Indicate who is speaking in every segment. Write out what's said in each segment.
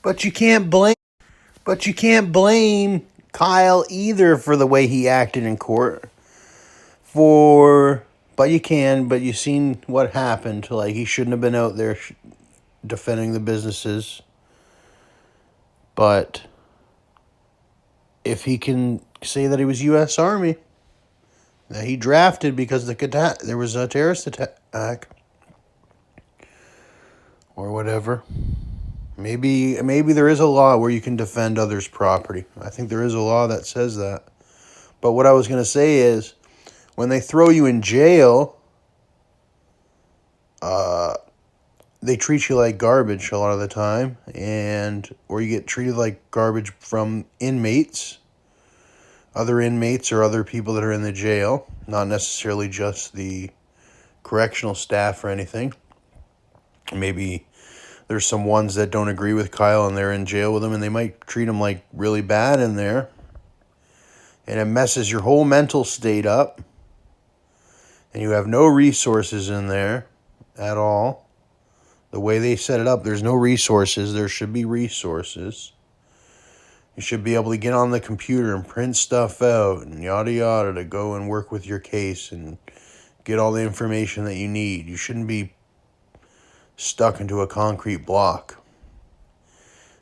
Speaker 1: But you can't blame Kyle either for the way he acted in court. But you've seen what happened. Like, he shouldn't have been out there defending the businesses. But if he can say that he was U.S. Army, that he drafted because there was a terrorist attack or whatever, maybe there is a law where you can defend others' property. I think there is a law that says that. But what I was going to say is, when they throw you in jail, they treat you like garbage a lot of the time, or you get treated like garbage from other inmates or other people that are in the jail, not necessarily just the correctional staff or anything. Maybe there's some ones that don't agree with Kyle and they're in jail with him, and they might treat him like really bad in there. And it messes your whole mental state up. And you have no resources in there at all. The way they set it up, there's no resources. There should be resources. You should be able to get on the computer and print stuff out and yada yada to go and work with your case and get all the information that you need. You shouldn't be stuck into a concrete block.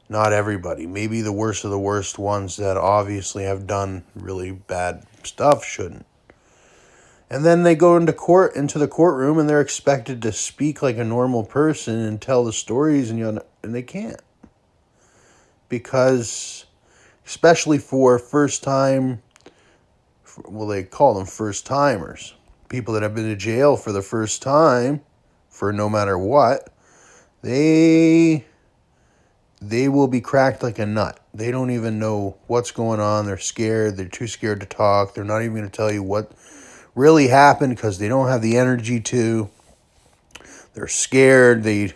Speaker 1: Not everybody. Maybe the worst of the worst ones that obviously have done really bad stuff shouldn't. And then they go into the courtroom, and they're expected to speak like a normal person and tell the stories, and they can't. Because, especially for they call them first-timers. People that have been to jail for the first time, for no matter what, they will be cracked like a nut. They don't even know what's going on. They're scared. They're too scared to talk. They're not even going to tell you what really happened because they don't have the energy to. They're scared. They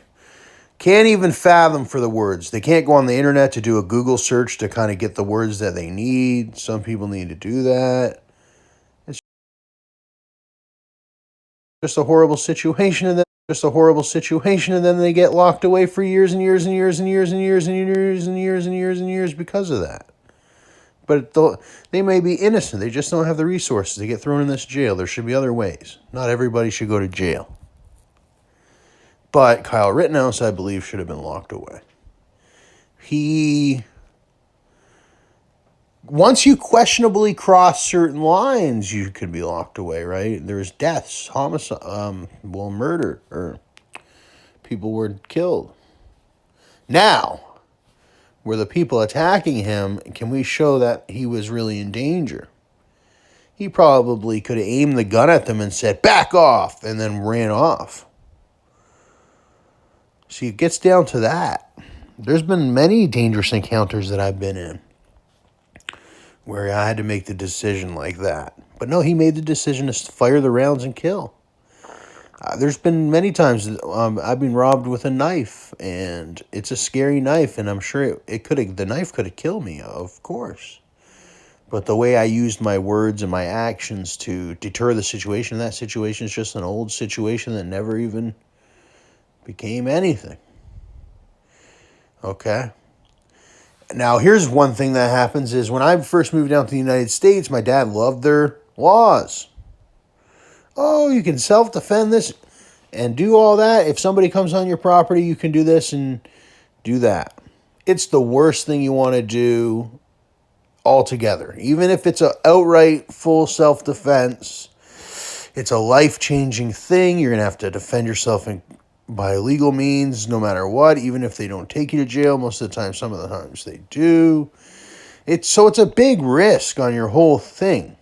Speaker 1: can't even fathom for the words. They can't go on the internet to do a Google search to kind of get the words that they need. Some people need to do that. It's just a horrible situation, and then they get locked away for years and years and years and years and years and years and years and years and years because of that. But they may be innocent. They just don't have the resources. They get thrown in this jail. There should be other ways. Not everybody should go to jail. But Kyle Rittenhouse, I believe, should have been locked away. Once you questionably cross certain lines, you could be locked away, right? There's deaths, homicide, murder, or people were killed. Now, were the people attacking him, can we show that he was really in danger? He probably could have aimed the gun at them and said, "Back off," and then ran off. See, it gets down to that. There's been many dangerous encounters that I've been in where I had to make the decision like that. But no, he made the decision to fire the rounds and kill. There's been many times I've been robbed with a knife, and it's a scary knife, and I'm sure the knife could have killed me, of course. But the way I used my words and my actions to deter the situation, that situation is just an old situation that never even became anything. Okay? Now, here's one thing that happens is when I first moved down to the United States, my dad loved their laws. Oh, you can self-defend this and do all that. If somebody comes on your property, you can do this and do that. It's the worst thing you want to do altogether. Even if it's an outright full self-defense, it's a life-changing thing. You're going to have to defend yourself by legal means, no matter what, even if they don't take you to jail. Most of the time, some of the times they do. It's a big risk on your whole thing.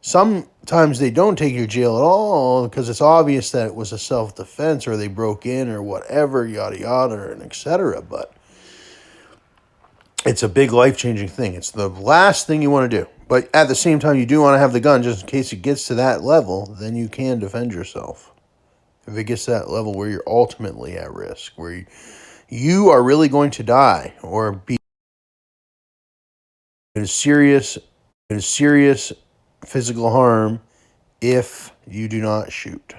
Speaker 1: Sometimes they don't take you to jail at all because it's obvious that it was a self-defense or they broke in or whatever, yada yada, and etc. But it's a big life-changing thing. It's the last thing you want to do. But at the same time, you do want to have the gun just in case it gets to that level. Then you can defend yourself. If it gets to that level where you're ultimately at risk, where you are really going to die or be in serious physical harm if you do not shoot.